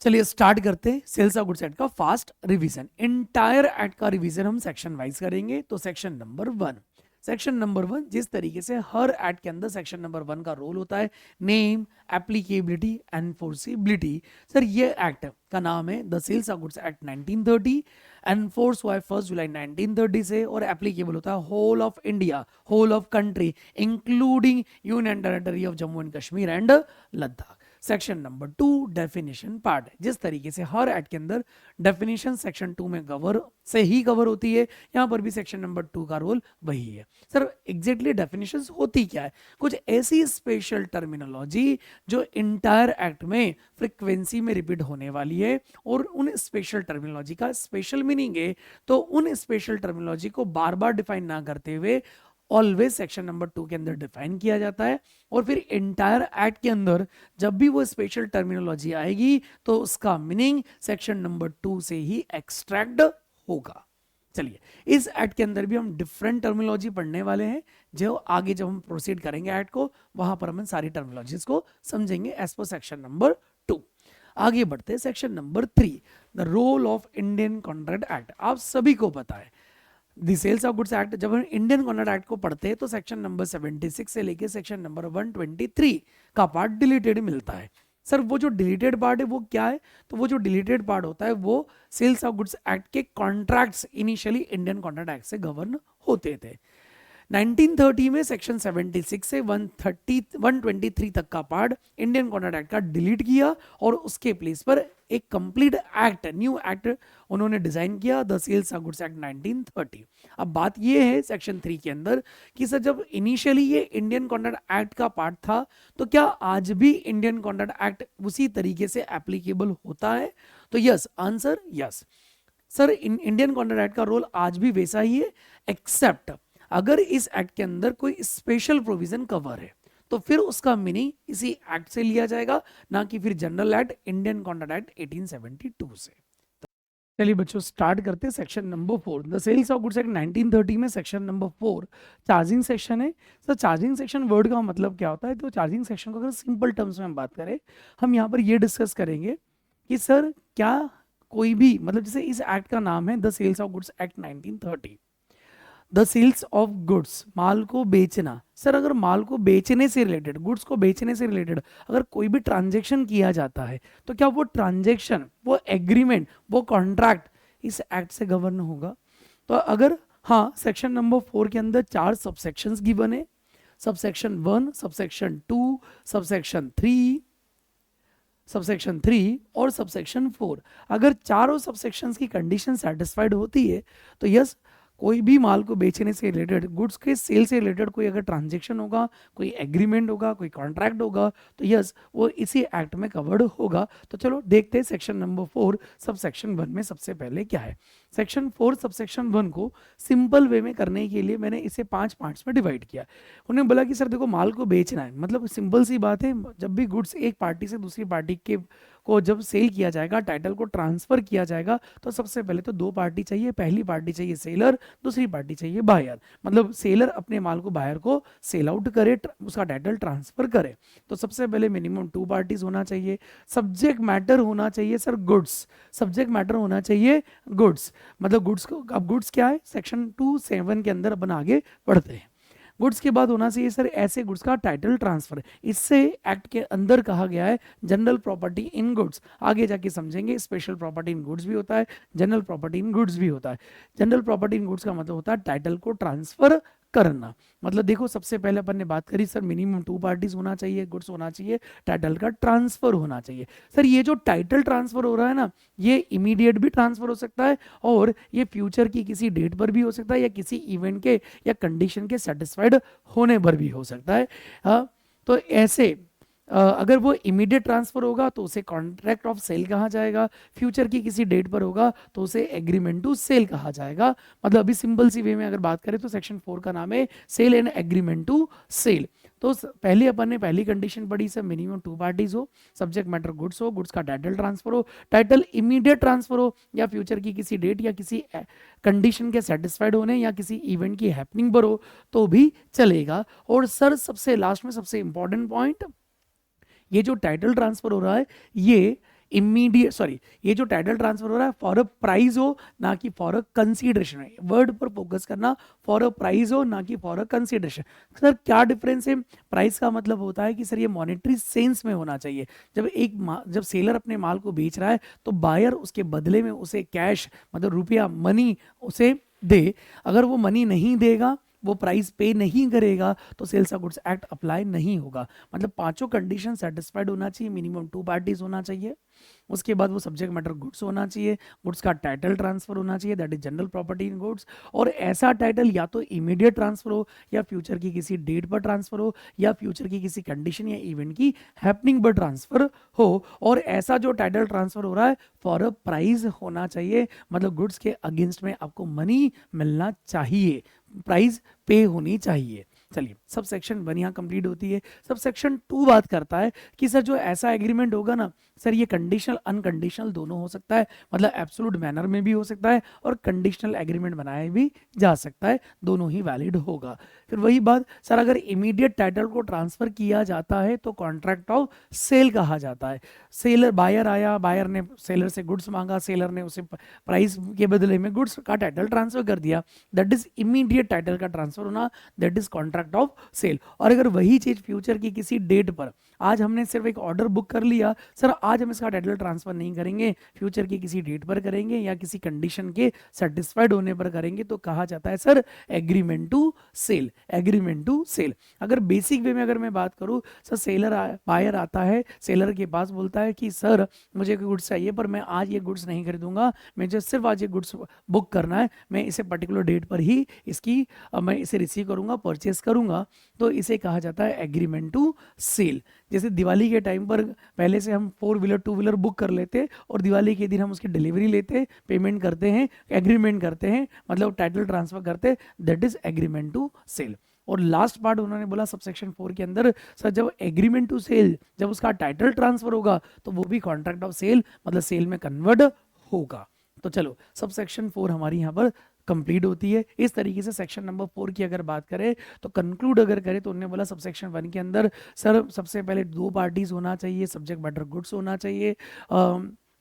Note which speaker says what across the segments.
Speaker 1: चलिए स्टार्ट करते हैं सेल्स ऑफ गुड्स एक्ट का फास्ट रिवीजन। इंटायर एक्ट का रिवीजन हम सेक्शन वाइज करेंगे। तो सेक्शन नंबर 1, सेक्शन नंबर 1 जिस तरीके से हर एक्ट के अंदर सेक्शन नंबर 1 का रोल होता है, नेम, एप्लीकेबिलिटी, एनफोर्सिबिलिटी। सर ये एक्ट का नाम है the sales of goods act 1930, enforce हुआ है 1 जुलाई 1930 से, और एप्लीकेबल होता है whole of India, whole of country including union territory of Jammu and Kashmir and Ladakh. Section number 2 definition part, जिस तरीके से हर एक्ट के अंदर डेफिनेशन सेक्शन 2 में कवर से ही कवर होती है, यहां पर भी सेक्शन नंबर 2 का रोल वही है। सर एग्जैक्टली डेफिनेशंस होती क्या है? कुछ ऐसी स्पेशल टर्मिनोलॉजी जो इंटायर एक्ट में फ्रीक्वेंसी में रिपीट होने वाली है, और उन स्पेशल टर्मिनोलॉजी का स्पेशल मीनिंग है, तो उन स्पेशल टर्मिनोलॉजी को बार बार डिफाइन ना करते हुए ऑलवेज सेक्शन नंबर 2 के अंदर डिफाइन किया जाता है, और फिर इंटायर एक्ट के अंदर जब भी वो स्पेशल टर्मिनोलॉजी आएगी तो उसका मीनिंग सेक्शन नंबर 2 से ही एक्सट्रैक्ट होगा। चलिए इस एक्ट के अंदर भी हम डिफरेंट टर्मिनोलॉजी पढ़ने वाले हैं, जो आगे जब हम प्रोसीड करेंगे एक्ट को, वहां पर हम सारी टर्मिनोलॉजीज को समझेंगे एज पर सेक्शन नंबर 2। आगे बढ़ते हैं section number 3, the role of Indian contract act. आप सभी को पता है the sales of goods act, जब हम इंडियन कॉन्ट्रैक्ट एक्ट को पढ़ते हैं तो सेक्शन नंबर 76 से लेके सेक्शन नंबर 123 का पार्ट डिलीटेड मिलता है। सर वो जो डिलीटेड पार्ट है वो क्या है? तो वो जो डिलीटेड पार्ट होता है वो सेल्स ऑफ गुड्स एक्ट के contracts initially Indian contract act से गवर्न होते थे। 1930 में सेक्शन 76 से 123 तक का पार्ट इंडियन कॉन्ट्रैक्ट एक्ट का डिलीट किया, और उसके प्लेस पर एक कंप्लीट एक्ट, न्यू एक्ट उन्होंने डिजाइन किया, the sales of goods act 1930। अब बात ये है सेक्शन 3 के अंदर कि सर जब इनिशियली ये इंडियन कॉन्ट्रैक्ट एक्ट का पार्ट था, तो क्या आज भी इंडियन कॉन्ट्रैक्ट एक्ट उसी तरीके से एप्लीकेबल होता है? तो yes, answer yes. Sir Indian contract act का रोल आज भी वैसा ही है, एक्सेप्ट अगर इस एक्ट के अंदर कोई स्पेशल प्रोविजन कवर है तो फिर उसका मीनिंग इसी एक्ट से लिया जाएगा, ना कि फिर general act Indian contract act 1872 से। चलिए बच्चों स्टार्ट करते हैं section number 4, the sales of goods act 1930 में सेक्शन नंबर 4 चार्जिंग सेक्शन है। सर चार्जिंग सेक्शन वर्ड का मतलब क्या होता है? तो चार्जिंग सेक्शन को अगर सिंपल टर्म्स में हम बात करें, हम यहाँ पर ये डिस्कस करेंगे कि सर क्या कोई भी, मतलब जैसे इस एक्ट का नाम है the sales of goods act 1930, the sales of goods, माल को बेचना। सर अगर माल को बेचने से रिलेटेड, गुड्स को बेचने से रिलेटेड अगर कोई भी ट्रांजैक्शन किया जाता है, तो क्या वो ट्रांजैक्शन, वो एग्रीमेंट, वो कॉन्ट्रैक्ट इस एक्ट से गवर्न होगा? तो अगर हाँ, सेक्शन नंबर 4 के अंदर 4 सबसेक्शंस गिवन है, सबसेक्शन 1, सबसेक्शन 2, सबसेक्शन 3, सबसेक्शन 3 और सबसेक्शन 4। अगर चारों सबसेक्शंस की कंडीशन सेटिस्फाइड होती है तो यस, कोई भी माल को बेचने से रिलेटेड, गुड्स के सेल से रिलेटेड कोई अगर ट्रांजैक्शन होगा, कोई एग्रीमेंट होगा, कोई कॉन्ट्रैक्ट होगा, तो यस वो इसी एक्ट में कवर्ड होगा। तो चलो देखते हैं सेक्शन नंबर 4 सब सेक्शन 1 में सबसे पहले क्या है। सेक्शन 4 सब सेक्शन 1 को सिंपल वे में करने के लिए मैंने इसे 5 पार्ट्स में डिवाइड किया। उन्होंने बोला कि सर देखो माल को बेचना है, मतलब सिंपल सी बात है, जब भी गुड्स एक पार्टी से दूसरी पार्टी के को जब सेल किया जाएगा, टाइटल को ट्रांसफर किया जाएगा, तो सबसे पहले तो 2 पार्टी चाहिए। पहली पार्टी चाहिए सेलर, दूसरी पार्टी चाहिए बायर। मतलब सेलर अपने माल को बायर को सेल आउट करे, उसका टाइटल ट्रांसफर करे। तो सबसे पहले मिनिमम 2 पार्टीज होना चाहिए। सब्जेक्ट मैटर होना चाहिए सर गुड्स, सब्जेक्ट मैटर होना चाहिए गुड्स, मतलब गुड्स को, अब गुड्स क्या है सेक्शन 2(7) के अंदर अपन आगे बढ़ते हैं। गुड्स के बाद होना चाहिए सर ऐसे गुड्स का टाइटल ट्रांसफर, इससे एक्ट के अंदर कहा गया है जनरल प्रॉपर्टी इन गुड्स। आगे जाके समझेंगे स्पेशल प्रॉपर्टी इन गुड्स भी होता है, जनरल प्रॉपर्टी इन गुड्स भी होता है। जनरल प्रॉपर्टी इन गुड्स का मतलब होता है टाइटल को ट्रांसफर करना। मतलब देखो सबसे पहले अपन ने बात करी सर मिनिमम 2 पार्टीज होना चाहिए, गुड्स होना चाहिए, टाइटल का ट्रांसफर होना चाहिए। सर ये जो टाइटल ट्रांसफर हो रहा है ना, ये इमीडिएट भी ट्रांसफर हो सकता है, और ये फ्यूचर की किसी डेट पर भी हो सकता है, या किसी इवेंट के या कंडीशन के सेटिस्फाइड होने पर भी हो सकता है। तो ऐसे अगर वो इमीडिएट ट्रांसफर होगा तो उसे कॉन्ट्रैक्ट ऑफ सेल कहा जाएगा, फ्यूचर की किसी डेट पर होगा तो उसे एग्रीमेंट टू सेल कहा जाएगा। मतलब अभी सिंपल सी वे में अगर बात करें तो सेक्शन 4 का नाम है sale and agreement to sale. तो पहले अपन ने पहली कंडीशन पढ़ी सर मिनिमम 2 पार्टीज हो, सब्जेक्ट मैटर गुड्स हो, गुड्स का टाइटल ट्रांसफर हो, टाइटल इमीडिएट ट्रांसफर हो, या फ्यूचर की किसी डेट या किसी कंडीशन के सेटिस्फाइड होने या किसी इवेंट की हैपनिंग पर हो तो भी चलेगा। और सर सबसे लास्ट में सबसे इंपॉर्टेंट पॉइंट, ये जो टाइटल ट्रांसफर हो रहा है ये इमीडिएट सॉरी ये जो टाइटल ट्रांसफर हो रहा है फॉर अ प्राइस हो ना कि फॉर अ कंसीडरेशन है, वर्ड पर फोकस करना, फॉर अ प्राइस हो ना कि फॉर अ कंसीडरेशन। सर क्या डिफरेंस है? प्राइस का मतलब होता है कि सर ये मॉनेटरी सेंस में होना चाहिए। जब सेलर अपने माल को बेच रहा है तो बायर उसके बदले में उसे कैश मतलब रुपया मनी उसे दे, अगर वो मनी नहीं देगा, वो प्राइस पे नहीं करेगा, तो sales of goods act apply नहीं होगा। मतलब पांचों कंडीशन सेटिस्फाइड होना चाहिए, मिनिमम 2 पार्टीज होना चाहिए, उसके बाद वो सब्जेक्ट मैटर गुड्स होना चाहिए, गुड्स का टाइटल ट्रांसफर होना चाहिए, that is general property in goods, और ऐसा टाइटल या तो इमीडिएट ट्रांसफर हो, या फ्यूचर की किसी डेट पर ट्रांसफर हो, या फ्यूचर की किसी कंडीशन या इवेंट की हैपनिंग पर ट्रांसफर हो, और ऐसा जो टाइटल ट्रांसफर हो रहा है फॉर अ प्राइस होना चाहिए, मतलब गुड्स के अगेंस्ट में आपको मनी मिलना चाहिए, प्राइस पे होनी चाहिए। चलिए सब सेक्शन 1 यहाँ कंप्लीट होती है। सब सेक्शन 2 बात करता है कि सर जो ऐसा एग्रीमेंट होगा ना सर, ये कंडीशनल अनकंडीशनल दोनों हो सकता है, मतलब एब्सोल्यूट मैनर में भी हो सकता है और कंडीशनल एग्रीमेंट बनाया भी जा सकता है, दोनों ही वैलिड होगा। फिर वही बात सर, अगर इमीडिएट टाइटल को ट्रांसफर किया जाता है तो कॉन्ट्रैक्ट ऑफ सेल कहा जाता है। सेलर बायर आया, बायर ने सेलर से गुड्स मांगा, सेलर ने उसे प्राइस के बदले में गुड्स का टाइटल ट्रांसफर कर दिया, दैट इज इमीडिएट टाइटल का ट्रांसफर होना, that is contract of sale. और अगर वही चीज फ्यूचर की किसी डेट पर, आज हमने सिर्फ एक ऑर्डर बुक कर लिया, सर आज हम इसका टाइटल ट्रांसफर नहीं करेंगे, फ्यूचर की किसी डेट पर करेंगे या किसी कंडीशन के सेटिस्फाइड होने पर करेंगे, तो कहा जाता है sir agreement to sale, agreement to sale. अगर बेसिक वे में अगर मैं बात करूं सर, बायर आता है सेलर के पास, बोलता है कि सर मुझे गुड्स चाहिए पर मैं आज ये गुड्स नहीं खरीदूंगा, मुझे सिर्फ आज ये गुड्स बुक करना है, मैं इसे पर्टिकुलर डेट पर ही मैं इसे रिसीव करूंगा, परचेस करूंगा, तो इसे कहा जाता है एग्रीमेंट टू सेल। जैसे दिवाली के टाइम पर पहले से हम 4 व्हीलर 2 व्हीलर बुक कर लेते और दिवाली के दिन हम उसकी डिलीवरी लेते, पेमेंट करते हैं, एग्रीमेंट करते हैं, मतलब टाइटल ट्रांसफर करते, that is agreement to sale. और लास्ट पार्ट उन्होंने बोला सबसेक्शन 4 के अंदर, सर जब एग्रीमेंट टू सेल, जब उसका टाइटल ट्रांसफर होगा तो वो भी कॉन्ट्रैक्ट ऑफ सेल मतलब सेल में कन्वर्ट होगा। तो चलो सबसेक्शन 4 हमारी यहाँ पर कंप्लीट होती है। इस तरीके से सेक्शन नंबर 4 की अगर बात करें तो कंक्लूड अगर करें तो उन्होंने बोला सबसेक्शन 1 के अंदर सर सबसे पहले 2 पार्टीज होना चाहिए, सब्जेक्ट मैटर गुड्स होना चाहिए,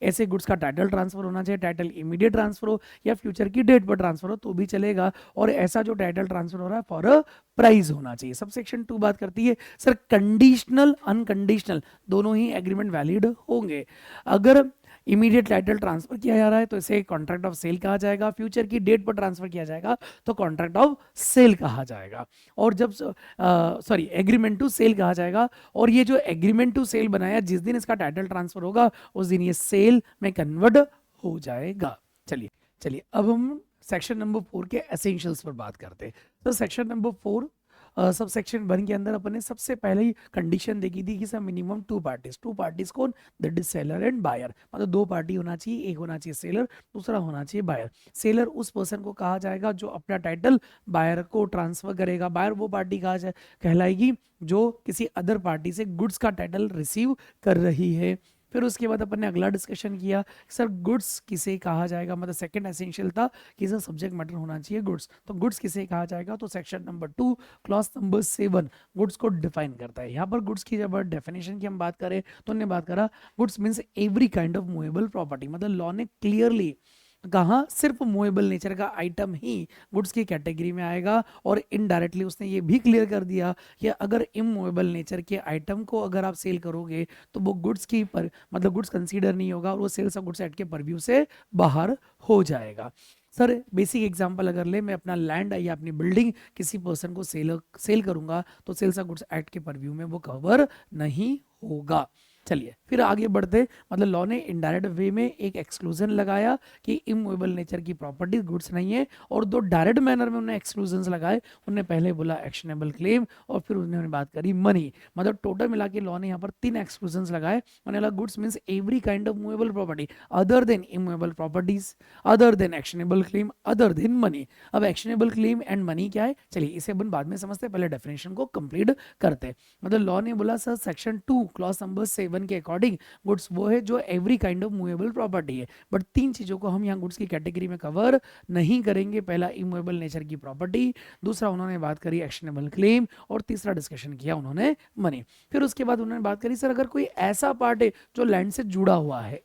Speaker 1: ऐसे गुड्स का टाइटल ट्रांसफर होना चाहिए, टाइटल इमीडिएट ट्रांसफर हो या फ्यूचर की डेट पर ट्रांसफर हो तो भी चलेगा, और ऐसा जो टाइटल ट्रांसफर हो रहा है फॉर अ प्राइस होना चाहिए। सबसेक्शन 2 बात करती है सर कंडीशनल अनकंडीशनल दोनों ही एग्रीमेंट वैलिड होंगे। अगर इमीडिएट टाइटल ट्रांसफर किया जा रहा है तो इसे कॉन्ट्रैक्ट ऑफ सेल कहा जाएगा, फ्यूचर की डेट पर ट्रांसफर किया जाएगा तो कॉन्ट्रैक्ट ऑफ सेल कहा जाएगा, और जब सॉरी एग्रीमेंट टू सेल कहा जाएगा। और ये जो एग्रीमेंट टू सेल बनाया, जिस दिन इसका टाइटल ट्रांसफर होगा उस दिन ये सेल में कन्वर्ट हो जाएगा। चलिए चलिए अब हम सेक्शन नंबर 4 के एसेंशियल्स पर बात करते हैं। तो सेक्शन नंबर 4 सब सेक्शन 1 के अंदर अपन ने सबसे पहले ही कंडीशन देखी थी कि सर मिनिमम 2 पार्टीज कौन, that is seller and buyer, मतलब 2 पार्टी होना चाहिए, एक होना चाहिए सेलर, दूसरा होना चाहिए बायर। सेलर उस पर्सन को कहा जाएगा जो अपना टाइटल बायर को ट्रांसफर करेगा, बायर वो पार्टी कहलाएगी जो किसी अदर पार्टी से गुड्स का टाइटल रिसीव कर रही है। फिर उसके बाद अपन ने अगला डिस्कशन किया सर गुड्स किसे कहा जाएगा, मतलब सेकंड एसेंशियल था कि सर सब्जेक्ट मैटर होना चाहिए गुड्स, तो गुड्स किसे कहा जाएगा, तो section number 2 clause number 7 goods को डिफाइन करता है। यहाँ पर गुड्स की जब डेफिनेशन की हम बात करें तो उन्होंने बात करा goods means every kind of movable property, मतलब लॉ ने क्लियरली कहा सिर्फ मूवेबल नेचर का आइटम ही गुड्स की कैटेगरी में आएगा, और इनडायरेक्टली उसने ये भी क्लियर कर दिया कि अगर इमूवेबल नेचर के आइटम को अगर आप सेल करोगे तो वो गुड्स की मतलब गुड्स कंसीडर नहीं होगा और वो सेल्स ऑफ गुड्स एक्ट के परव्यू से बाहर हो जाएगा। सर बेसिक एग्जांपल अगर ले, मैं अपना लैंड या अपनी बिल्डिंग किसी पर्सन को सेल करूंगा तो सेल्स ऑफ गुड्स एक्ट के परव्यू में वो कवर नहीं होगा। चलिए फिर आगे बढ़ते, मतलब लॉ ने इनडायरेक्ट वे में एक एक्सक्लूजन लगाया कि इमूवेबल नेचर की प्रॉपर्टी गुड्स नहीं है, और 2 डायरेक्ट मैनर में उन्होंने एक्सक्लूजन लगाए। उन्होंने पहले बोला एक्शनेबल क्लेम और फिर उन्होंने बात करी मनी, मतलब टोटल मिला के लॉ ने यहाँ पर 3 एक्सक्लूजन लगाए। उन्होंने बोला goods means every kind of movable property other than immovable properties, other than actionable claim, other than money. अब एक्शनेबल क्लेम एंड मनी क्या है, चलिए इसे अपन बाद में समझते, पहले डेफिनेशन को कंप्लीट करते। मतलब लॉ ने बोला सर सेक्शन 2 क्लॉज नंबर 7 7 के अकॉर्डिंग गुड्स वो है जो every kind of movable property है, बट 3 चीज़ों को हम यहाँ गुड्स की कैटेगरी में कवर नहीं करेंगे। पहला इमूवेबल नेचर की प्रॉपर्टी, दूसरा उन्होंने बात करी एक्शनेबल क्लेम, और तीसरा डिस्कशन किया उन्होंने मनी। फिर उसके बाद उन्होंने बात करी सर अगर कोई ऐसा पार्ट है जो लैंड से जुड़ा हुआ है,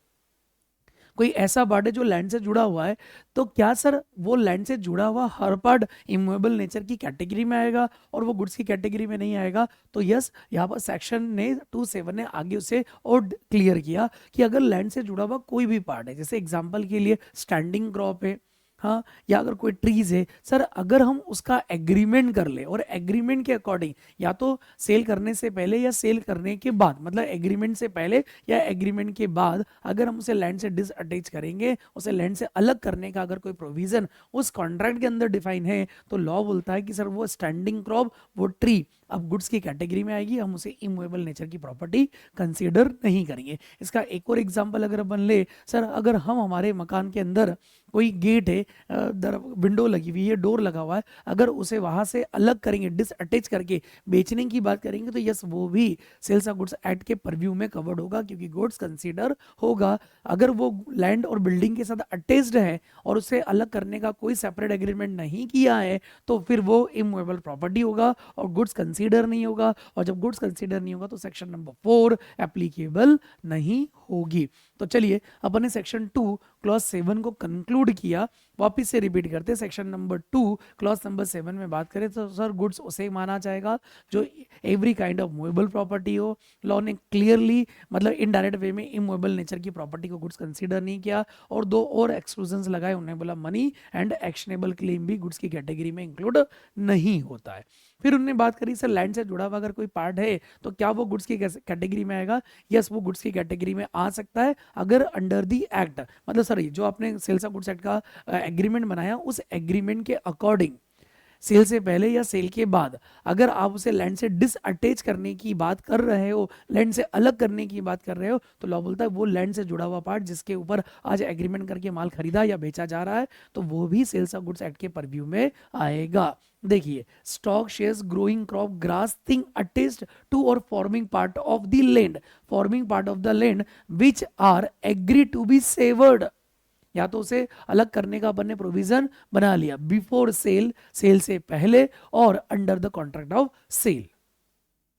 Speaker 1: कोई ऐसा पार्ट है जो लैंड से जुड़ा हुआ है, तो क्या सर वो लैंड से जुड़ा हुआ हर पार्ट इमूवेबल नेचर की कैटेगरी में आएगा और वो गुड्स की कैटेगरी में नहीं आएगा? तो यस, यहाँ पर सेक्शन ने 27 ने आगे उसे और क्लियर किया कि अगर लैंड से जुड़ा हुआ कोई भी पार्ट है, जैसे एग्जाम्पल के लिए स्टैंडिंग क्रॉप है, हाँ, या अगर कोई ट्रीज है सर, अगर हम उसका एग्रीमेंट कर ले और एग्रीमेंट के अकॉर्डिंग या तो सेल करने से पहले या सेल करने के बाद, मतलब एग्रीमेंट से पहले या एग्रीमेंट के बाद अगर हम उसे लैंड से डिसअटैच करेंगे, उसे लैंड से अलग करने का अगर कोई प्रोविजन उस कॉन्ट्रैक्ट के अंदर डिफाइन है, तो लॉ बोलता है कि सर वो स्टैंडिंग क्रॉप, वो ट्री अब गुड्स की कैटेगरी में आएगी, हम उसे इमूवेबल नेचर की प्रॉपर्टी कंसीडर नहीं करेंगे। इसका एक और एग्जांपल अगर अपन ले, सर अगर हम हमारे मकान के अंदर कोई गेट है, विंडो लगी हुई है, डोर लगा हुआ है, अगर उसे वहां से अलग करेंगे, डिसअटैच करके बेचने की बात करेंगे, तो यस वो भी सेल्स ऑफ गुड्स एक्ट के परव्यू में कवर्ड होगा, क्योंकि गुड्स कंसीडर होगा। अगर वो लैंड और बिल्डिंग के साथ अटैच्ड है और उसे अलग करने का कोई सेपरेट एग्रीमेंट नहीं किया है, तो फिर वो इमूवेबल प्रॉपर्टी होगा और गुड्स कंसीडर नहीं होगा, और जब गुड्स कंसीडर नहीं होगा तो सेक्शन नंबर 4 एप्लीकेबल नहीं होगी। तो चलिए अपन ने सेक्शन 2 क्लॉज 7 को कंक्लूड किया। वापिस से रिपीट करते, सेक्शन नंबर 2 क्लॉज नंबर 7 में बात करें तो सर गुड्स उसे माना जाएगा जो every kind of movable property हो। लॉ ने क्लियरली मतलब इनडायरेक्ट वे में इमूवेबल नेचर की प्रॉपर्टी को गुड्स कंसीडर नहीं किया, और 2 और एक्सक्लूजन्स लगाए, उन्होंने बोला मनी एंड एक्शनेबल क्लेम भी गुड्स की कैटेगरी में इंक्लूड नहीं होता है। फिर उन्होंने बात करी सर लैंड से जुड़ा हुआ अगर कोई पार्ट है तो क्या वो गुड्स की कैटेगरी में आएगा? यस, वो गुड्स की कैटेगरी में आ सकता है अगर अंडर दी एक्ट, मतलब सर जो आपने सेल्स ऑफ गुड्स एक्ट का एग्रीमेंट बनाया, उस एग्रीमेंट के अकॉर्डिंग सेल से पहले या सेल के बाद अगर आप उसे लैंड से डिसअटैच करने की बात कर रहे हो, लैंड से अलग करने की बात कर रहे हो, तो लॉ बोलता है वो लैंड से जुड़ा हुआ पार्ट जिसके ऊपर आज एग्रीमेंट करके माल खरीदा या बेचा जा रहा है, तो वो भी सेल्स ऑफ गुड्स एक्ट के परव्यू में आएगा। देखिए, stock shares growing crop grass thing attached to और forming part of the land which are agree to be severed, या तो उसे अलग करने का अपन ने प्रोविजन बना लिया बिफोर सेल, सेल से पहले, और under the contract of sale.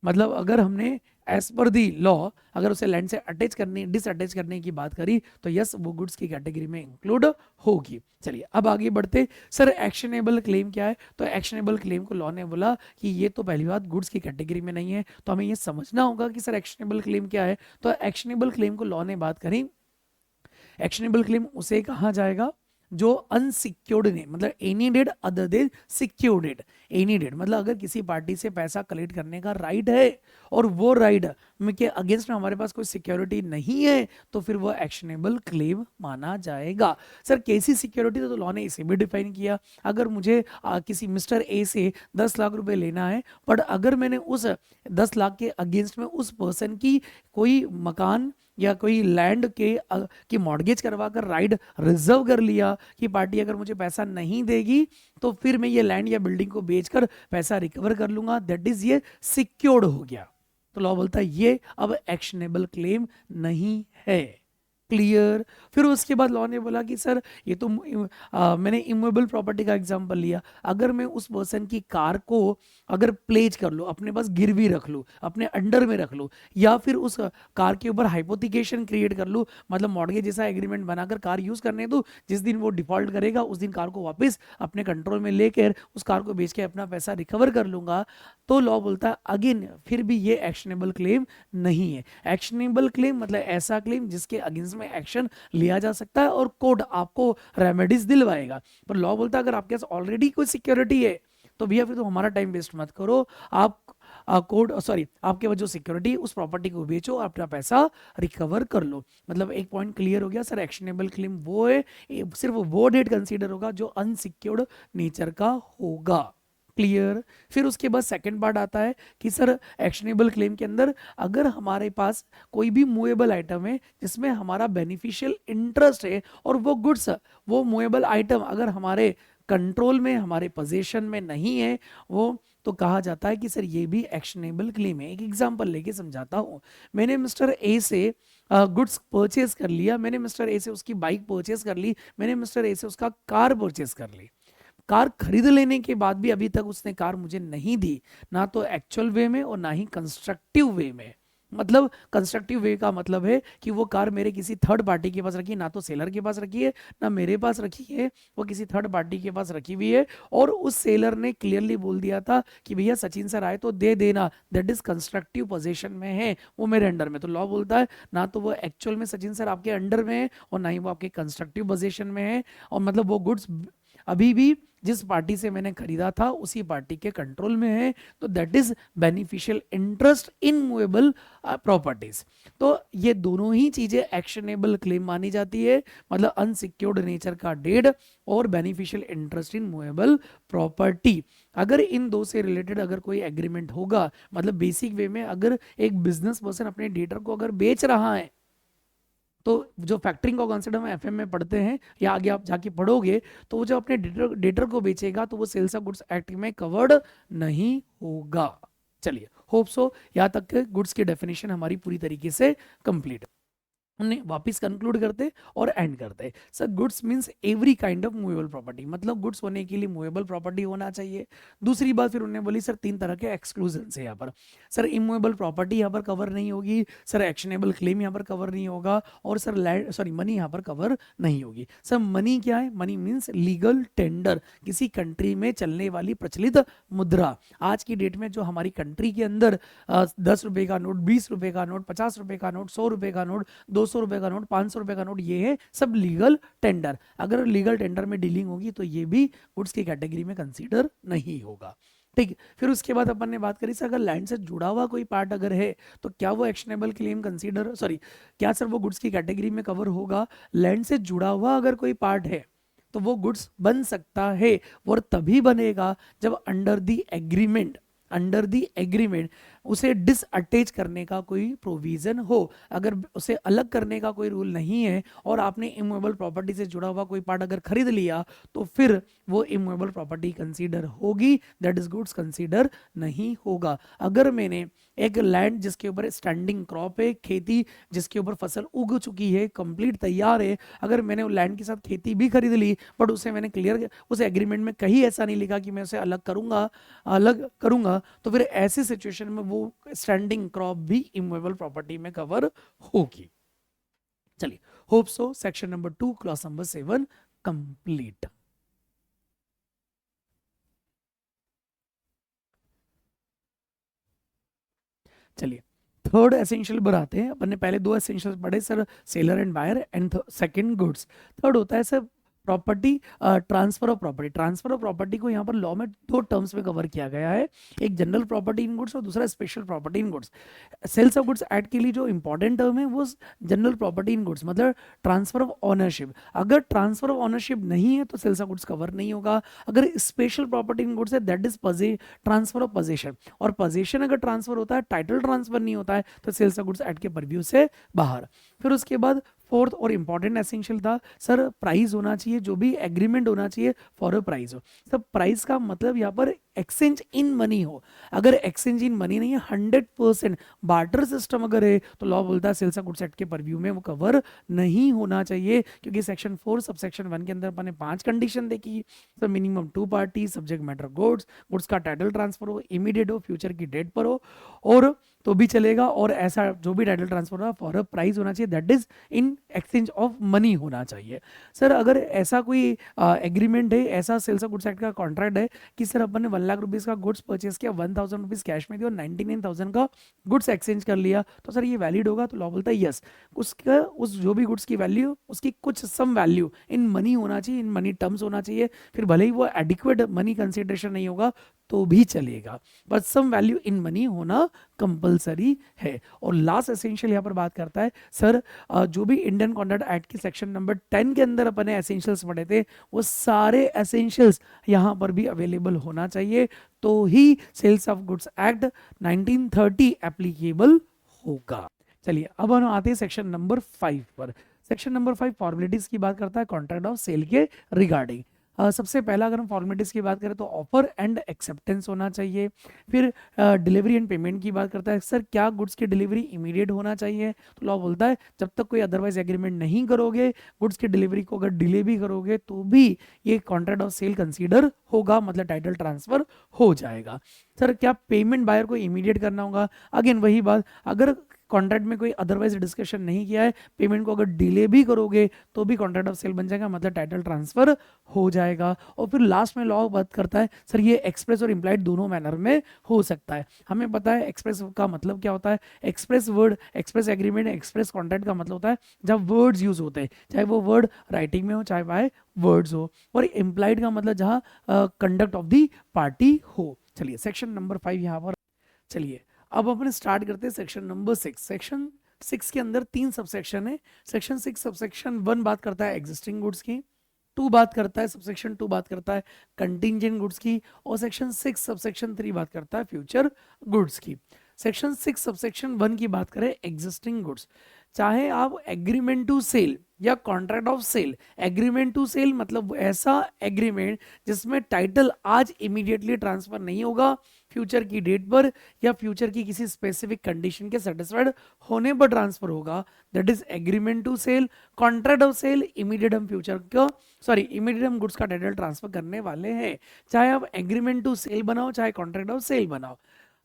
Speaker 1: मतलब अगर हमने एज पर दी लॉ अगर उसे लैंड से अटैच करने डिसअटैच करने की बात करी, तो यस वो गुड्स की कैटेगरी में इंक्लूड होगी। चलिए अब आगे बढ़ते, सर एक्शनेबल क्लेम क्या है? तो एक्शनेबल क्लेम को लॉ ने बोला कि ये तो पहली बात गुड्स की कैटेगरी में नहीं है, तो हमें ये समझना होगा कि सर एक्शनेबल क्लेम क्या है। तो एक्शनेबल क्लेम को लॉ ने बात करी, एक्शनेबल क्लेम उसे कहा जाएगा जो अनसिक्योर्ड ने, मतलब any debt other than secured debt. Any debt मतलब अगर किसी पार्टी से पैसा कलेक्ट करने का राइट है और वो राइट में के अगेंस्ट में हमारे पास कोई सिक्योरिटी नहीं है, तो फिर वो एक्शनेबल क्लेम माना जाएगा। सर कैसी सिक्योरिटी? तो लॉ ने इसे भी डिफाइन किया। अगर मुझे किसी मिस्टर ए से 10 लाख रुपए लेना है, बट अगर मैंने उस 10 लाख के अगेंस्ट में उस पर्सन की कोई मकान या कोई लैंड की मॉर्गेज करवा कर राइट रिजर्व कर लिया कि पार्टी अगर मुझे पैसा नहीं देगी तो फिर मैं ये लैंड या बिल्डिंग को बेचकर पैसा रिकवर कर लूंगा, दैट इज ये सिक्योर्ड हो गया। तो लॉ बोलता है ये अब एक्शनेबल क्लेम नहीं है। क्लियर? फिर उसके बाद लॉ ने बोला कि सर ये तो मैंने इमूवेबल प्रॉपर्टी का एग्जांपल लिया, अगर मैं उस पर्सन की कार को अगर प्लेज कर लूँ, अपने पास गिरवी रख लूँ, अपने अंडर में रख लूँ, या फिर उस कार के ऊपर हाइपोथिकेशन क्रिएट कर लूँ, मतलब मॉर्गेज जैसा एग्रीमेंट बनाकर कार यूज करने दूँ, जिस दिन वो डिफॉल्ट करेगा उस दिन कार को वापस अपने कंट्रोल में लेकर उस कार को बेच के अपना पैसा रिकवर कर लूंगा, तो लॉ बोलता है अगेन फिर भी ये एक्शनेबल क्लेम नहीं है। एक्शनेबल क्लेम मतलब ऐसा क्लेम जिसके अगेंस्ट में एक्शन लिया जा सकता है और कोर्ट आपको रेमेडीज दिलवाएगा। पर लॉ बोलता है अगर आपके पास ऑलरेडी कोई सिक्योरिटी है तो भैया फिर तो हमारा टाइम वेस्ट मत करो, आप आपके पास जो सिक्योरिटी उस प्रॉपर्टी को बेचो, अपना पैसा रिकवर कर लो। मतलब एक पॉइंट क्लियर हो गया सर, एक्शनेबल क्लेम वो है, सिर्फ वो डेट कंसीडर होगा जो अनसिक्योर्ड नेचर का होगा। क्लियर? फिर उसके बाद सेकंड पार्ट आता है कि सर एक्शनेबल क्लेम के अंदर अगर हमारे पास कोई भी मूवेबल आइटम है जिसमें हमारा बेनिफिशियल इंटरेस्ट है और वो गुड्स, वो मूवेबल आइटम अगर हमारे कंट्रोल में, हमारे पोजीशन में नहीं है, वो तो कहा जाता है कि सर ये भी एक्शनेबल क्लेम है। एक एग्जांपल लेके समझाता हूँ। मैंने मिस्टर ए से गुड्स परचेज कर लिया, मैंने मिस्टर ए से उसकी बाइक परचेज कर ली, मैंने मिस्टर ए से उसका कार परचेज कर ली। कार खरीद लेने के बाद भी अभी तक उसने कार मुझे नहीं दी, ना तो एक्चुअल वे में और ना ही कंस्ट्रक्टिव वे में। मतलब कंस्ट्रक्टिव वे का मतलब है कि वो कार मेरे किसी थर्ड पार्टी के पास रखी, ना तो सेलर के पास रखी है ना मेरे पास रखी है, वो किसी थर्ड पार्टी के पास रखी हुई है। और उस सेलर ने क्लियरली बोल दिया था कि भैया सचिन सर आए तो दे देना, दैट इज कंस्ट्रक्टिव पोजीशन में है, वो मेरे अंडर में। तो लॉ बोलता है ना तो वो एक्चुअल में सचिन सर आपके अंडर में है और ना ही वो आपके कंस्ट्रक्टिव पोजीशन में है, और मतलब वो गुड्स अभी भी जिस पार्टी से मैंने खरीदा था उसी पार्टी के कंट्रोल में है। तो that is beneficial interest in movable properties. तो ये दोनों ही चीजें एक्शनेबल क्लेम मानी जाती है, मतलब अनसिक्योर्ड नेचर का डेड और beneficial interest in movable property. अगर इन दो से रिलेटेड अगर कोई एग्रीमेंट होगा, मतलब बेसिक वे में अगर एक बिजनेस पर्सन अपने डेटर को अगर बेच रहा है, तो जो फैक्टरिंग का कॉन्सेप्ट हम एफएम में पढ़ते हैं या आगे आप जाके पढ़ोगे, तो वो जो अपने डेटर को बेचेगा तो वो सेल्स ऑफ गुड्स एक्ट में कवर्ड नहीं होगा। चलिए, होप सो यहाँ तक के गुड्स की डेफिनेशन हमारी पूरी तरीके से कंप्लीट। उन्हें वापस कंक्लूड करते और एंड करते। Sir goods means every kind of movable property, मतलब गुड्स होने के लिए मूवेबल प्रॉपर्टी होना चाहिए। दूसरी बात फिर उन्होंने बोली सर 3 तरह के एक्सक्लूजन है यहाँ पर। सर इमूवेबल प्रॉपर्टी यहाँ पर कवर नहीं होगी, सर एक्शनेबल क्लेम यहाँ पर कवर नहीं होगा, और सर लैंड मनी यहाँ पर कवर नहीं होगी। सर मनी क्या है? मनी मीन्स लीगल टेंडर, किसी कंट्री में चलने वाली प्रचलित मुद्रा। आज की डेट में जो हमारी कंट्री के अंदर 10 रुपए का नोट, 20 रुपए का नोट, 50 रुपए का नोट, 100 रुपए का नोट, 200 रुपए का नोट, 500 रुपए का नोट, ये है सब लीगल टेंडर। अगर लीगल टेंडर में डीलिंग होगी तो ये भी गुड्स की कैटेगरी में कंसीडर नहीं होगा। ठीक, फिर उसके बाद अपन ने बात करी सर अगर लैंड से जुड़ा हुआ कोई पार्ट अगर है तो क्या वो एक्शनेबल क्लेम कंसीडर, क्या सर वो गुड्स की कैटेगरी में कवर होगा? लैंड से जुड़ा हुआ अगर कोई पार्ट है तो वो गुड्स बन सकता है, और तभी बनेगा जब अंडर दी एग्रीमेंट उसे डिसअटैच करने का कोई प्रोविजन हो। अगर उसे अलग करने का कोई रूल नहीं है और आपने इमूवेबल प्रॉपर्टी से जुड़ा हुआ कोई पार्ट अगर खरीद लिया तो फिर वो इमूवेबल प्रॉपर्टी कंसीडर होगी, दैट इज गुड्स कंसीडर नहीं होगा। अगर मैंने एक लैंड जिसके ऊपर स्टैंडिंग क्रॉप है, खेती जिसके ऊपर फसल उग चुकी है, कंप्लीट तैयार है, अगर मैंने वो लैंड के साथ खेती भी खरीद ली बट उसे मैंने क्लियर उस एग्रीमेंट में कहीं ऐसा नहीं लिखा कि मैं उसे अलग करूंगा, तो फिर ऐसी सिचुएशन में वो स्टैंडिंग क्रॉप भी इमूवेबल प्रॉपर्टी में कवर होगी। चलिए, hope so section number 2 class number 7 complete. चलिए, थर्ड एसेंशियल पर आते हैं। अपन ने पहले 2 एसेंशियल पढ़े sir, seller and buyer and second goods. Third होता है sir property, transfer of property. Transfer of property को यहाँ पर लॉ में 2 टर्म्स में कवर किया गया है, एक जनरल प्रॉपर्टी इन गुड्स और दूसरा special property in goods. Sales of goods act के लिए जो इंपॉर्टेंट टर्म है वो जनरल प्रॉपर्टी इन गुड्स, मतलब ट्रांसफर ऑफ ऑनरशिप। अगर ट्रांसफर ऑफ ऑनरशिप नहीं है तो सेल्स ऑफ गुड्स कवर नहीं होगा। अगर स्पेशल प्रॉपर्टी इन गुड्स है that is transfer of possession, और पोजेशन अगर ट्रांसफर होता है, टाइटल ट्रांसफर नहीं होता है, तो सेल्स ऑफ गुड्स एक्ट के परव्यू से बाहर। फिर उसके बाद फोर्थ और इंपॉर्टेंट एसेंशियल था सर प्राइस होना चाहिए, जो भी एग्रीमेंट होना चाहिए फॉर अ प्राइस हो। सर प्राइस का मतलब यहाँ पर एक्सचेंज इन मनी हो। अगर एक्सचेंज इन मनी नहीं है, 100% बार्टर सिस्टम अगर है, तो लॉ बोलता है सेल्स ऑफ गुड्स एक्ट के परव्यू में वो कवर नहीं होना चाहिए, क्योंकि सेक्शन 4 सब सेक्शन 1 के अंदर अपन ने 5 कंडीशन देखी। Sir minimum 2 party, subject matter goods का टाइटल ट्रांसफर हो, इमीडिएट हो, फ्यूचर की डेट पर हो और तो भी चलेगा, और ऐसा जो भी टाइटल ट्रांसफर हो फॉर अ प्राइस होना चाहिए, that is in exchange of money होना चाहिए। सर अगर ऐसा कोई एग्रीमेंट है, ऐसा सेल्स ऑफ गुड्स एक्ट का कॉन्ट्रैक्ट है कि सर अपन ने 1 लाख रुपीज का गुड्स परचेस किया, 1000 रुपीज कैश में दिया और 99,000 का गुड्स एक्सचेंज कर लिया, तो सर ये वैलिड होगा? तो लॉ बोलता है यस, उसका उस जो भी गुड्स की वैल्यू उसकी कुछ सम वैल्यू इन मनी होना चाहिए, इन मनी टर्म्स होना चाहिए। फिर भले ही वो एडिक्वेट मनी कंसिडरेशन नहीं होगा तो भी चलेगा, but some value in money होना कंपलसरी है। और लास्ट एसेंशियल यहाँ पर बात करता है सर जो भी इंडियन कॉन्ट्रैक्ट एक्ट के सेक्शन नंबर 10 के अंदर अपने एसेंशियल्स पढ़े थे, वो सारे एसेंशियल्स यहाँ पर भी अवेलेबल होना चाहिए, तो ही sales of goods act 1930 applicable होगा। चलिए, अब हम आते हैं सेक्शन नंबर 5 पर। सेक्शन नंबर 5 फॉर्मेलिटीज की बात करता है कॉन्ट्रैक्ट ऑफ सेल के रिगार्डिंग। सबसे पहला अगर हम फॉर्मेलिटीज़ की बात करें तो ऑफर एंड एक्सेप्टेंस होना चाहिए। फिर डिलीवरी एंड पेमेंट की बात करता है, सर क्या गुड्स की डिलीवरी इमीडिएट होना चाहिए, तो लॉ बोलता है जब तक कोई अदरवाइज एग्रीमेंट नहीं करोगे, गुड्स की डिलीवरी को अगर डिले भी करोगे तो भी ये कॉन्ट्रैक्ट ऑफ सेल कंसीडर होगा, मतलब टाइटल ट्रांसफर हो जाएगा। सर क्या पेमेंट बायर को इमीडिएट करना होगा, अगेन वही बात, अगर कॉन्ट्रैक्ट में कोई अदरवाइज डिस्कशन नहीं किया है, पेमेंट को अगर डिले भी करोगे तो भी कॉन्ट्रैक्ट ऑफ सेल बन जाएगा, मतलब टाइटल ट्रांसफर हो जाएगा। और फिर लास्ट में लॉ बात करता है सर ये एक्सप्रेस और इम्प्लाइड दोनों मैनर में हो सकता है। हमें पता है एक्सप्रेस का मतलब क्या होता है, express word, express agreement, express contract का मतलब होता है जब वर्ड्स यूज होते हैं, चाहे वो वर्ड राइटिंग में हो चाहे बाय वर्ड्स हो। और इम्प्लाइड का मतलब जहाँ कंडक्ट ऑफ दी पार्टी हो। चलिए सेक्शन नंबर 5 यहाँ पर, चलिए अब अपन स्टार्ट करते हैं सेक्शन नंबर 6। सेक्शन 6 के अंदर 3 सबसेक्शन है। सेक्शन 6 सबसेक्शन 1 बात करता है एग्जिस्टिंग गुड्स की, 2 बात करता है, सबसेक्शन 2 बात करता है कंटिंजेंट गुड्स की, और सेक्शन 6 सबसेक्शन 3 बात करता है फ्यूचर गुड्स की। सेक्शन 6 सबसेक्शन 1 की बात करें एग्जिस्टिंग गुड्स, चाहे आप एग्रीमेंट टू सेल या contract of sale, agreement to sale मतलब ऐसा एग्रीमेंट जिसमें टाइटल आज इमीडिएटली ट्रांसफर नहीं होगा, फ्यूचर की डेट पर या फ्यूचर की किसी स्पेसिफिक कंडीशन के सेटिस्फाइड होने पर ट्रांसफर होगा, that is agreement to sale. Contract of sale immediate हम फ्यूचर का इमीडिएट हम गुड्स का टाइटल ट्रांसफर करने वाले हैं, चाहे आप एग्रीमेंट टू सेल बनाओ चाहे कॉन्ट्रैक्ट ऑफ सेल बनाओ।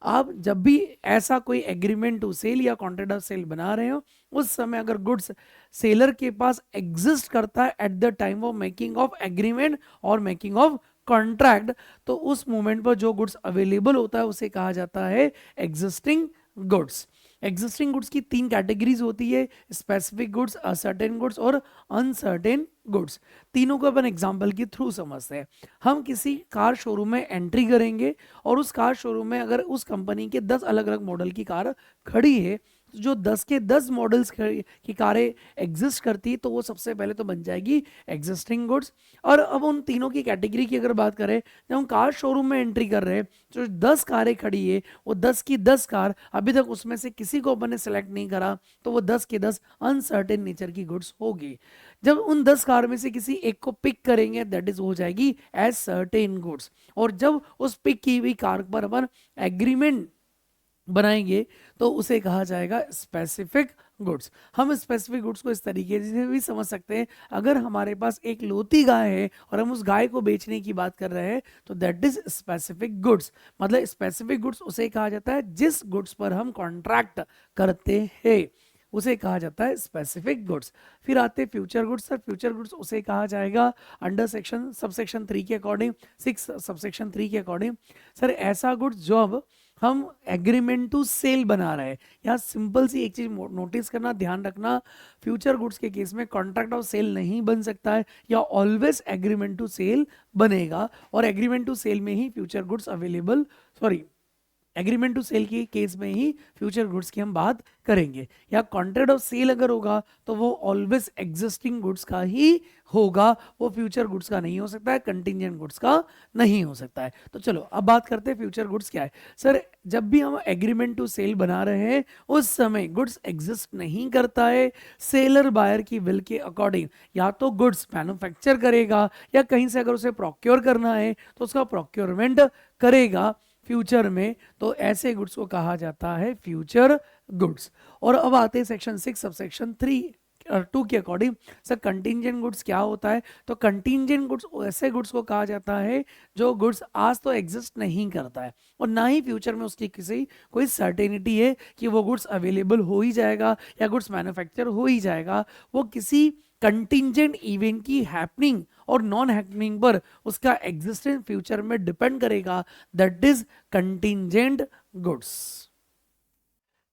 Speaker 1: आप जब भी ऐसा कोई एग्रीमेंट टू सेल या कॉन्ट्रैक्ट ऑफ सेल बना रहे हो, उस समय अगर गुड्स सेलर के पास एग्जिस्ट करता है at the time of making of agreement और मेकिंग ऑफ कॉन्ट्रैक्ट, तो उस मोमेंट पर जो गुड्स अवेलेबल होता है उसे कहा जाता है एग्जिस्टिंग गुड्स। एग्जिस्टिंग गुड्स की 3 कैटेगरीज होती है, स्पेसिफिक गुड्स, असर्टेन गुड्स और अनसर्टेन गुड्स। तीनों को अपन एग्जांपल के थ्रू समझते हैं। हम किसी कार शोरूम में एंट्री करेंगे और उस कार शोरूम में अगर उस कंपनी के 10 अलग अलग मॉडल की कार खड़ी है, तो जो 10 के 10 मॉडल्स की कारें एग्जिस्ट करती है तो वो सबसे पहले तो बन जाएगी एग्जिस्टिंग गुड्स। और अब उन तीनों की कैटेगरी की अगर बात करें, जब हम कार शोरूम में एंट्री कर रहे हैं जो 10 कारें खड़ी है, वो 10 की 10 कार अभी तक उसमें से किसी को अपन ने सेलेक्ट नहीं करा, तो वो 10 के 10 अनसर्टेन नेचर की गुड्स होगी। जब उन 10 कार में से किसी एक को पिक करेंगे, दैट इज हो जाएगी एज सर्टेन गुड्स। और जब उस पिक की हुई कार पर अपन एग्रीमेंट बनाएंगे तो उसे कहा जाएगा स्पेसिफिक गुड्स। हम स्पेसिफिक गुड्स को इस तरीके से भी समझ सकते हैं, अगर हमारे पास एक लोती गाय है और हम उस गाय को बेचने की बात कर रहे हैं तो दैट इज स्पेसिफिक गुड्स। मतलब स्पेसिफिक गुड्स उसे कहा जाता है जिस गुड्स पर हम कॉन्ट्रैक्ट करते हैं, उसे कहा जाता है स्पेसिफिक गुड्स। फिर आते हैं future goods. Sir future goods उसे कहा जाएगा अंडर सेक्शन सबसेक्शन 3 के अकॉर्डिंग, 6 सबसेक्शन 3 के अकॉर्डिंग, सर ऐसा गुड्स जो अब हम एग्रीमेंट टू सेल बना रहे हैं। यहाँ सिंपल सी एक चीज नोटिस करना, ध्यान रखना, फ्यूचर गुड्स के केस में कॉन्ट्रैक्ट ऑफ सेल नहीं बन सकता है, या ऑलवेज एग्रीमेंट टू सेल बनेगा, और एग्रीमेंट टू सेल में ही future goods available, agreement to sale के केस में ही फ्यूचर गुड्स की हम बात करेंगे। या कॉन्ट्रैक्ट ऑफ सेल अगर होगा तो वो ऑलवेज एग्जिस्टिंग गुड्स का ही होगा, वो फ्यूचर गुड्स का नहीं हो सकता है, कंटिंजेंट गुड्स का नहीं हो सकता है। तो चलो अब बात करते हैं फ्यूचर गुड्स क्या है। सर जब भी हम एग्रीमेंट टू सेल बना रहे हैं उस समय गुड्स एग्जिस्ट नहीं करता है, सेलर बायर की विल के अकॉर्डिंग या तो गुड्स मैन्युफैक्चर करेगा या कहीं से अगर उसे प्रोक्योर करना है तो उसका प्रोक्योरमेंट करेगा फ्यूचर में, तो ऐसे गुड्स को कहा जाता है फ्यूचर गुड्स। और अब आते हैं सेक्शन 6 सबसेक्शन 2 के अकॉर्डिंग। सर कंटिंजेंट गुड्स क्या होता है, तो कंटिंजेंट गुड्स ऐसे गुड्स को कहा जाता है जो गुड्स आज तो एग्जिस्ट नहीं करता है और ना ही फ्यूचर में उसकी किसी कोई सर्टेनिटी है कि वो गुड्स अवेलेबल हो ही जाएगा या गुड्स मैन्युफैक्चर हो ही जाएगा, वो किसी कंटिंजेंट इवेंट की हैपनिंग और नॉन हैपनिंग पर उसका एग्जिस्टेंस फ्यूचर में डिपेंड करेगा, दैट इज कंटिंजेंट गुड्स।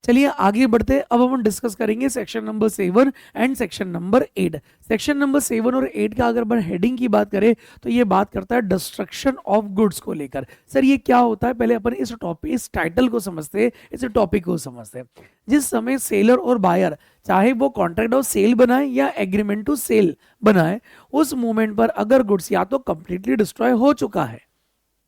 Speaker 1: चलिए आगे बढ़ते, अब हम डिस्कस करेंगे section number 7 and section number 8। Section number 7 और 8 का अगर अपन हेडिंग की बात करें तो ये बात करता है डिस्ट्रक्शन ऑफ गुड्स को लेकर। सर ये क्या होता है, पहले अपन इस टाइटल को समझते हैं, इस टॉपिक को समझते हैं। जिस समय सेलर और बायर चाहे वो कॉन्ट्रैक्ट ऑफ सेल बनाए या एग्रीमेंट टू सेल बनाए, उस मोमेंट पर अगर गुड्स या तो कंप्लीटली डिस्ट्रॉय हो चुका है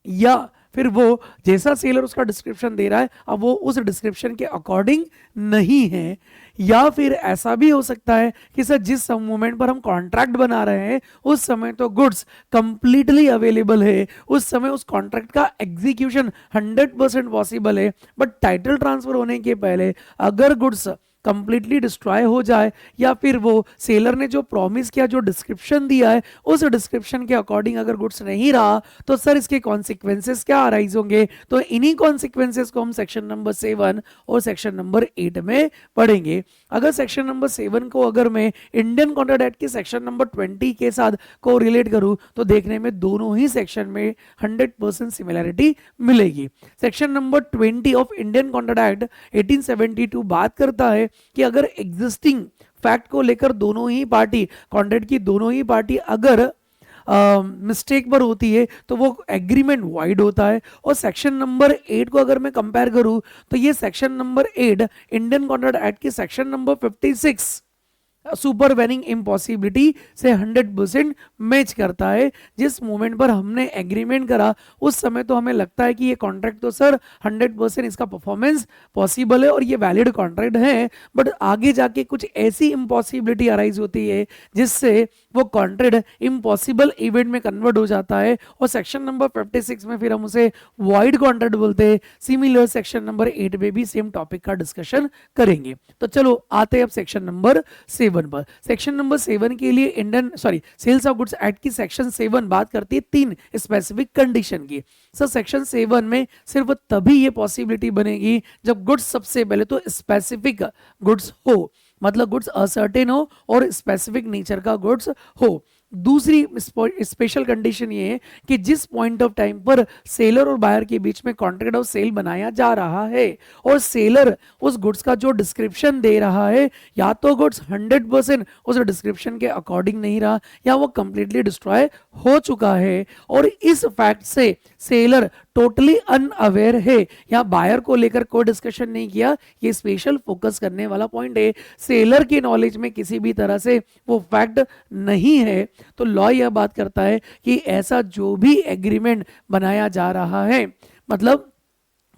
Speaker 1: या फिर वो जैसा सेलर उसका डिस्क्रिप्शन दे रहा है अब वो उस डिस्क्रिप्शन के अकॉर्डिंग नहीं है। या फिर ऐसा भी हो सकता है कि सर जिस मोमेंट पर हम कॉन्ट्रैक्ट बना रहे हैं उस समय तो गुड्स कंप्लीटली अवेलेबल है, उस समय उस कॉन्ट्रैक्ट का एग्जीक्यूशन 100% पॉसिबल है, बट टाइटल ट्रांसफर होने के पहले अगर गुड्स कंप्लीटली डिस्ट्रॉय हो जाए या फिर वो सेलर ने जो प्रॉमिस किया, जो डिस्क्रिप्शन दिया है उस डिस्क्रिप्शन के अकॉर्डिंग अगर गुड्स नहीं रहा तो सर इसके कॉन्सिक्वेंसेस क्या अराइज होंगे। तो इन्हीं कॉन्सिक्वेंसेस को हम सेक्शन नंबर 7 और सेक्शन नंबर 8 में पढ़ेंगे। अगर सेक्शन नंबर 7 को अगर मैं इंडियन कॉन्ट्रैक्ट एक्ट के सेक्शन नंबर 20 के साथ को रिलेट करूं तो देखने में दोनों ही सेक्शन में 100% सिमिलैरिटी मिलेगी। Section number 20 of Indian contract act 1872 बात करता है कि अगर एग्जिस्टिंग फैक्ट को लेकर दोनों ही पार्टी, कॉन्ट्रैक्ट की दोनों ही पार्टी अगर मिस्टेक पर होती है तो वो एग्रीमेंट वाइड होता है। और सेक्शन नंबर 8 को अगर मैं कंपेयर करूं तो ये section number 8 Indian contract act की सेक्शन नंबर 56 सुपर वेनिंग इम्पॉसिबिलिटी से 100% मैच करता है। जिस मोमेंट पर हमने एग्रीमेंट करा उस समय तो हमें लगता है कि ये कॉन्ट्रैक्ट तो सर 100% इसका परफॉर्मेंस पॉसिबल है और ये वैलिड कॉन्ट्रैक्ट है, बट आगे जाके कुछ ऐसी इम्पॉसिबिलिटी अराइज होती है जिससे वो कॉन्ट्रैक्ट इम्पॉसिबल इवेंट में कन्वर्ट हो जाता है और सेक्शन नंबर 56 में फिर हम उसे वॉइड कॉन्ट्रैक्ट बोलते हैं। सिमिलर सेक्शन नंबर 8 में भी सेम टॉपिक का डिस्कशन करेंगे। तो चलो आते हैं अब सेक्शन नंबर 7 पर। सेक्शन नंबर 7 के लिए Indian sales of goods act की सेक्शन 7 बात करती है 3 स्पेसिफिक कंडीशन की। सर सेक्शन 7 में सिर्फ तभी ये पॉसिबिलिटी बनेगी जब गुड्स सबसे पहले तो स्पेसिफिक गुड्स हो, मतलब गुड्स असर्टेन हो और स्पेसिफिक नेचर का गुड्स हो। दूसरी स्पेशल कंडीशन ये है कि जिस पॉइंट ऑफ टाइम पर सेलर और बायर के बीच में कॉन्ट्रैक्ट ऑफ सेल बनाया जा रहा है और सेलर उस गुड्स का जो डिस्क्रिप्शन दे रहा है या तो गुड्स 100% उस डिस्क्रिप्शन के अकॉर्डिंग नहीं रहा या वो कंप्लीटली डिस्ट्रॉय हो चुका है और इस फैक्ट से सेलर टोटली अनअवेयर है या बायर को लेकर कोई डिस्कशन नहीं किया, ये स्पेशल फोकस करने वाला पॉइंट है। सेलर के नॉलेज में किसी भी तरह से वो फैक्ट नहीं है तो लॉ यह बात करता है कि ऐसा जो भी एग्रीमेंट बनाया जा रहा है, मतलब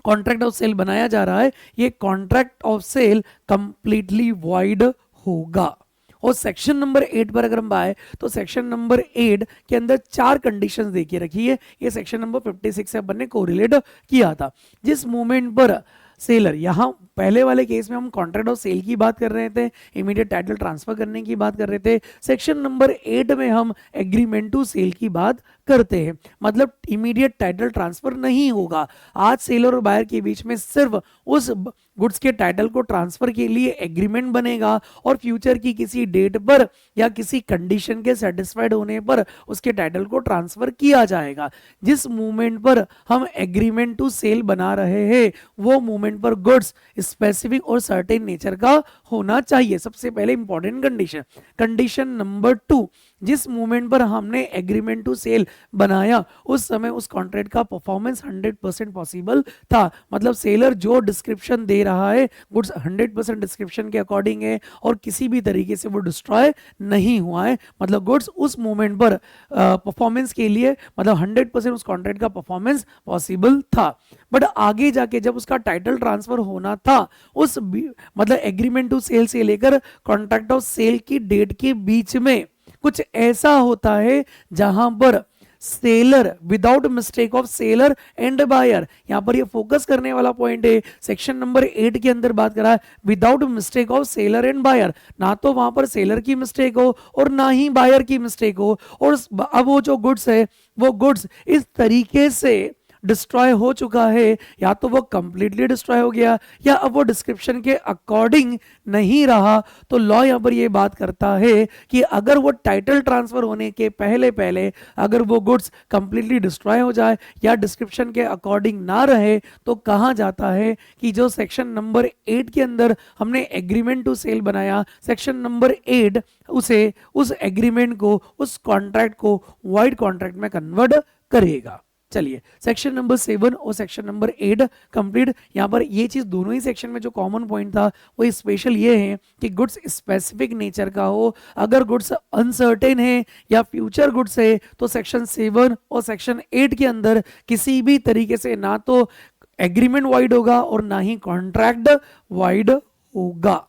Speaker 1: कॉन्ट्रैक्ट ऑफ सेल बनाया जा रहा है, ये contract of sale completely void होगा। और सेक्शन नंबर 8 पर अगर हम आए तो सेक्शन नंबर 8 के अंदर 4 कंडीशंस देखिए रखी है। ये सेक्शन नंबर 56 से अपन ने कोरिलेट किया था। जिस मोमेंट पर सेलर, यहाँ पहले वाले केस में हम कॉन्ट्रैक्ट ऑफ सेल की बात कर रहे थे, इमीडिएट टाइटल ट्रांसफर करने की बात कर रहे थे। सेक्शन नंबर 8 में हम एग्रीमेंट टू सेल की बात करते हैं, मतलब इमीडिएट टाइटल ट्रांसफर नहीं होगा। आज सेलर और बायर के बीच में सिर्फ उस गुड्स के टाइटल को ट्रांसफर के लिए एग्रीमेंट बनेगा और फ्यूचर की किसी डेट पर या किसी कंडीशन के सेटिस्फाइड होने पर उसके टाइटल को ट्रांसफर किया जाएगा। जिस मूवमेंट पर हम एग्रीमेंट टू सेल बना रहे हैं वो मूवमेंट पर गुड्स स्पेसिफिक और सर्टेन नेचर का होना चाहिए। सबसे पहले इंपॉर्टेंट कंडीशन। कंडीशन नंबर 2, जिस मूवमेंट पर हमने एग्रीमेंट टू सेल बनाया उस समय उस कॉन्ट्रैक्ट का परफॉर्मेंस 100% पॉसिबल था, मतलब सेलर जो डिस्क्रिप्शन दे रहा है गुड्स 100% डिस्क्रिप्शन के अकॉर्डिंग है और किसी भी तरीके से वो डिस्ट्रॉय नहीं हुआ है, मतलब गुड्स उस मूवमेंट पर परफॉर्मेंस के लिए मतलब 100% उस कॉन्ट्रैक्ट का परफॉर्मेंस पॉसिबल था। बट आगे जाके जब उसका टाइटल ट्रांसफर होना था उस मतलब एग्रीमेंट टू सेल से लेकर कॉन्ट्रैक्ट ऑफ सेल की डेट के बीच में कुछ ऐसा होता है जहां पर seller without mistake of seller and buyer, यहां पर ये फोकस करने वाला पॉइंट है। सेक्शन नंबर 8 के अंदर बात करा है without mistake of seller and buyer, ना तो वहां पर सेलर की मिस्टेक हो और ना ही बायर की मिस्टेक हो, और अब वो जो गुड्स है वो गुड्स इस तरीके से डिस्ट्रॉय हो चुका है, या तो वो कंप्लीटली डिस्ट्रॉय हो गया या अब वो डिस्क्रिप्शन के अकॉर्डिंग नहीं रहा। तो लॉ यहां पर ये बात करता है कि अगर वो टाइटल ट्रांसफर होने के पहले पहले अगर वो गुड्स कंप्लीटली डिस्ट्रॉय हो जाए या डिस्क्रिप्शन के अकॉर्डिंग ना रहे तो कहा जाता है कि जो सेक्शन नंबर 8 के अंदर हमने एग्रीमेंट टू सेल बनाया, सेक्शन नंबर 8 उस एग्रीमेंट को, उस कॉन्ट्रैक्ट को वॉइड कॉन्ट्रैक्ट में कन्वर्ट करेगा। चलिए सेक्शन नंबर 7 और सेक्शन नंबर 8 कंप्लीट। यहाँ पर ये चीज दोनों ही सेक्शन में जो कॉमन पॉइंट था वो स्पेशल ये है कि गुड्स स्पेसिफिक नेचर का हो। अगर गुड्स अनसर्टेन है या फ्यूचर गुड्स है तो सेक्शन 7 और सेक्शन 8 के अंदर किसी भी तरीके से ना तो एग्रीमेंट वाइड होगा और ना ही कॉन्ट्रैक्ट वाइड होगा।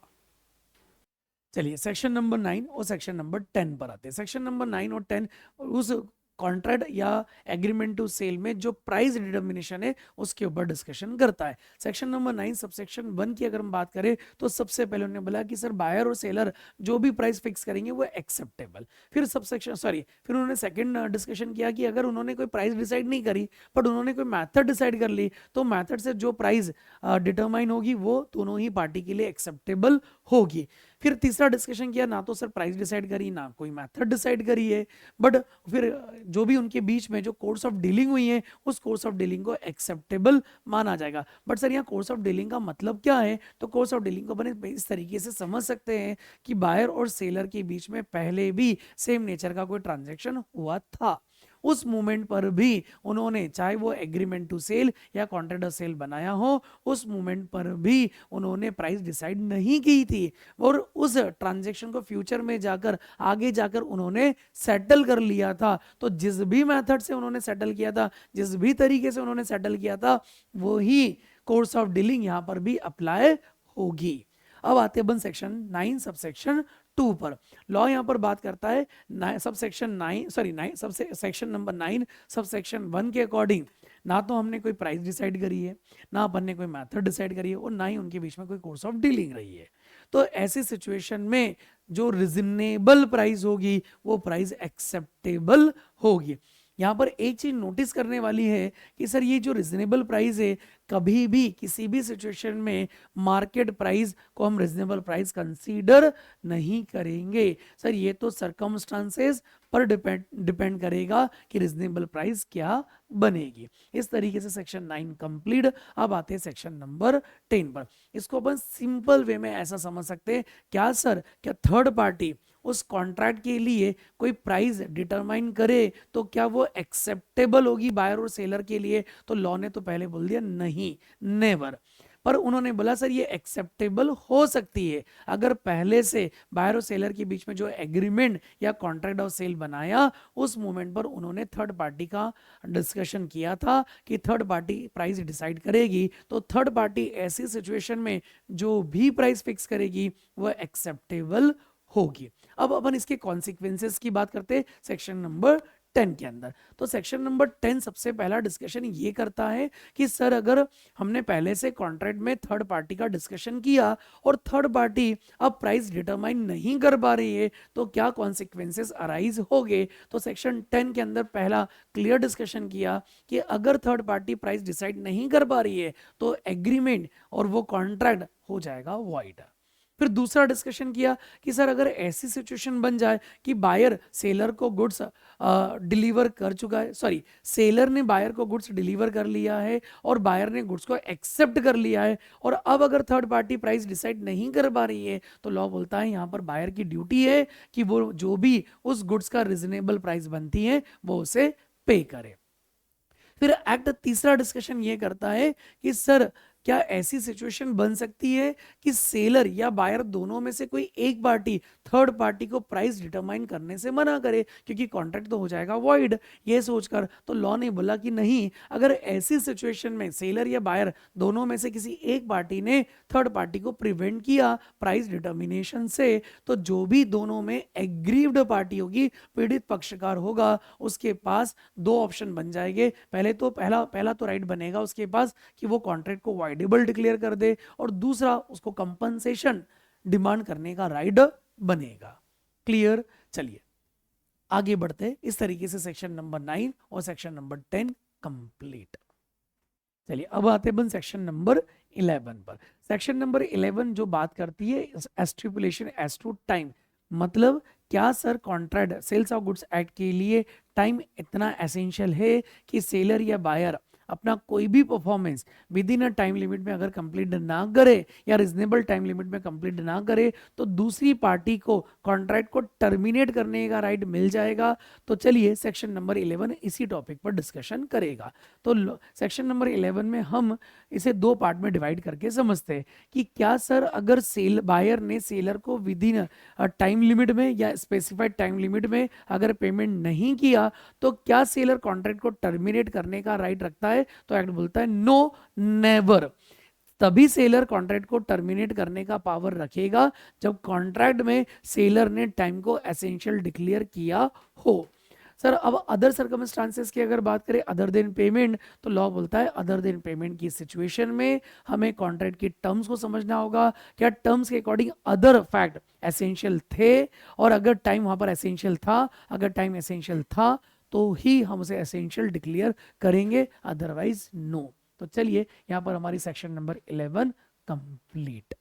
Speaker 1: चलिए सेक्शन नंबर 9 और सेक्शन नंबर 10 पर आते हैं। सेक्शन नंबर 9 और 10 उस कॉन्ट्रैक्ट या एग्रीमेंट टू सेल में जो प्राइस डिटर्मिनेशन है उसके ऊपर डिस्कशन करता है। सेक्शन नंबर 9 सबसेक्शन 1 की अगर हम बात करें तो सबसे पहले उन्होंने बोला कि सर बायर और सेलर जो भी प्राइस फिक्स करेंगे वो एक्सेप्टेबल। फिर फिर उन्होंने सेकंड डिस्कशन किया कि अगर उन्होंने कोई प्राइस डिसाइड नहीं करी बट उन्होंने कोई मैथड डिसाइड कर ली तो मैथड से जो प्राइस डिटरमाइन होगी वो दोनों ही पार्टी के लिए एक्सेप्टेबल होगी। फिर तीसरा डिस्कशन किया ना तो सर प्राइस डिसाइड करी ना कोई मेथड डिसाइड करी है बट फिर जो भी उनके बीच में जो कोर्स ऑफ डीलिंग हुई है उस कोर्स ऑफ डीलिंग को एक्सेप्टेबल माना जाएगा। बट सर यहाँ कोर्स ऑफ डीलिंग का मतलब क्या है? तो कोर्स ऑफ डीलिंग को अपन इस तरीके से समझ सकते हैं कि बायर और सेलर के बीच में पहले भी सेम नेचर का कोई ट्रांजेक्शन हुआ था, उस मोमेंट पर भी उन्होंने चाहे वो एग्रीमेंट टू सेल या कॉन्ट्रैक्ट ऑफ सेल बनाया हो उस मोमेंट पर भी उन्होंने प्राइस डिसाइड नहीं की थी और उस ट्रांजैक्शन को फ्यूचर में जाकर आगे जाकर उन्होंने सेटल कर लिया था। तो जिस भी मेथड से उन्होंने सेटल किया था, जिस भी तरीके से उन्होंने सेटल किया था, वो ही कोर्स ऑफ डीलिंग यहां पर भी अप्लाई होगी। अब आते हैं सेक्शन 9 सबसेक्शन 2 पर। लॉ यहां पर बात करता है सबसेक्शन 9 सेक्शन नंबर 9 सबसेक्शन 1 के अकॉर्डिंग ना तो हमने कोई प्राइस डिसाइड करी है, ना अपन ने कोई मेथड डिसाइड करी है और ना ही उनके बीच में कोई कोर्स ऑफ डीलिंग रही है। तो ऐसी सिचुएशन में जो रिजनेबल प्राइस होगी वो प्राइस एक्सेप्टेबल होगी। यहां पर एक चीज नोटिस करने वाली है कि सर ये जो रिजनेबल प्राइस है कभी भी किसी भी सिचुएशन में मार्केट प्राइस को हम रिजनेबल प्राइस कंसीडर नहीं करेंगे। सर ये तो सरकमस्टांसेस पर डिपेंड करेगा कि रिजनेबल प्राइस क्या बनेगी। इस तरीके से सेक्शन 9 कंप्लीट। अब आते हैं सेक्शन नंबर 10 पर। इसको अपन सिंपल वे में ऐसा समझ सकते हैं, क्या सर क्या थर्ड पार्टी उस कॉन्ट्रैक्ट के लिए कोई प्राइस डिटरमाइन करे तो क्या वो एक्सेप्टेबल होगी बायर और सेलर के लिए? तो लॉ ने तो पहले बोल दिया नहीं, नेवर। पर उन्होंने बोला सर ये एक्सेप्टेबल हो सकती है अगर पहले से बायर और सेलर के बीच में जो एग्रीमेंट या कॉन्ट्रैक्ट ऑफ सेल बनाया उस मोमेंट पर उन्होंने थर्ड पार्टी का डिस्कशन किया था कि थर्ड पार्टी प्राइस डिसाइड करेगी। तो थर्ड पार्टी ऐसी सिचुएशन में जो भी प्राइस फिक्स करेगी वह एक्सेप्टेबल होगी। अब अपन इसके कॉन्सिक्वेंसेस की बात करते हैं सेक्शन नंबर 10 के अंदर। तो सेक्शन नंबर 10 सबसे पहला डिस्कशन ये करता है कि सर अगर हमने पहले से कॉन्ट्रैक्ट में थर्ड पार्टी का डिस्कशन किया और थर्ड पार्टी अब प्राइस डिटरमाइन नहीं कर पा रही है तो क्या कॉन्सिक्वेंसेस अराइज होंगे। तो सेक्शन 10 के अंदर पहला क्लियर डिस्कशन किया कि अगर थर्ड पार्टी प्राइस डिसाइड नहीं कर पा रही है तो एग्रीमेंट और वो कॉन्ट्रैक्ट हो जाएगा वॉइड। फिर दूसरा डिस्कशन किया कि सर अगर ऐसी सिचुएशन बन जाए कि बायर सेलर को गुड्स डिलीवर कर चुका है, सेलर ने बायर को गुड्स डिलीवर कर लिया है और बायर ने गुड्स को एक्सेप्ट कर लिया है और अब अगर थर्ड पार्टी प्राइस डिसाइड नहीं कर पा रही है तो लॉ बोलता है यहां पर बायर की ड्यूटी है कि वो जो भी उस गुड्स का रिजनेबल प्राइस बनती है वो उसे पे करे। फिर एक्ट तीसरा डिस्कशन ये करता है कि सर क्या ऐसी सिचुएशन बन सकती है कि सेलर या बायर दोनों में से कोई एक पार्टी थर्ड पार्टी को प्राइस डिटरमाइन करने से मना करे क्योंकि कॉन्ट्रैक्ट तो हो जाएगा वॉइड। ये सोचकर तो लॉ ने बोला कि नहीं, अगर ऐसी सिचुएशन में सेलर या बायर दोनों में से किसी एक पार्टी ने थर्ड पार्टी को प्रिवेंट किया प्राइस डिटर्मिनेशन से तो जो भी दोनों में एग्रीव्ड पार्टी होगी, पीड़ित पक्षकार होगा, उसके पास दो ऑप्शन बन जाएंगे। पहला तो राइट बनेगा उसके पास कि वो कॉन्ट्रैक्ट को वॉइडेबल डिक्लेयर कर दे और दूसरा उसको कंपनसेशन डिमांड करने का राइट बनेगा। क्लियर? चलिए आगे बढ़ते। इस तरीके से सेक्शन नंबर 9 और सेक्शन नंबर 10 कंप्लीट। चलिए अब आते हैं सेक्शन नंबर 11 पर। सेक्शन नंबर 11 जो बात करती है स्टिपुलेशन एज टू टाइम, मतलब क्या sir contract sales of goods act के लिए टाइम इतना एसेंशियल है कि सेलर या बायर अपना कोई भी performance with in a time limit में अगर कंप्लीट ना करे या रिजनेबल टाइम लिमिट में कंप्लीट ना करे तो दूसरी पार्टी को कॉन्ट्रैक्ट को टर्मिनेट करने का राइट मिल जाएगा। तो चलिए सेक्शन नंबर 11 इसी टॉपिक पर डिस्कशन करेगा। तो सेक्शन नंबर 11 में हम इसे दो पार्ट में डिवाइड करके समझते हैं कि क्या सर अगर सेल बायर ने सेलर को विद इन टाइम लिमिट में या स्पेसिफाइड टाइम लिमिट में अगर पेमेंट नहीं किया तो क्या सेलर कॉन्ट्रैक्ट को टर्मिनेट करने का राइट रखता है? तो एक्ट बोलता है नो, नेवर। तभी सेलर कॉन्ट्रैक्ट को टर्मिनेट करने का पावर रखेगा जब कॉन्ट्रैक्ट में सेलर ने टाइम को एसेंशियल डिक्लेयर किया हो। सर अब अदर सर्कमस्टांसेस की अगर बात करें अदर देन पेमेंट, तो लॉ बोलता है अदर देन पेमेंट की सिचुएशन में हमें कॉन्ट्रैक्ट की टर्म्स को समझना होगा। क्या टर्म्स के अकॉर्डिंग अदर फैक्ट एसेंशियल थे, और अगर टाइम वहां पर एसेंशियल था, अगर टाइम एसेंशियल था तो ही हम उसे एसेंशियल डिक्लेयर करेंगे, अदरवाइज नो। तो चलिए यहाँ पर हमारी सेक्शन नंबर 11 कंप्लीट।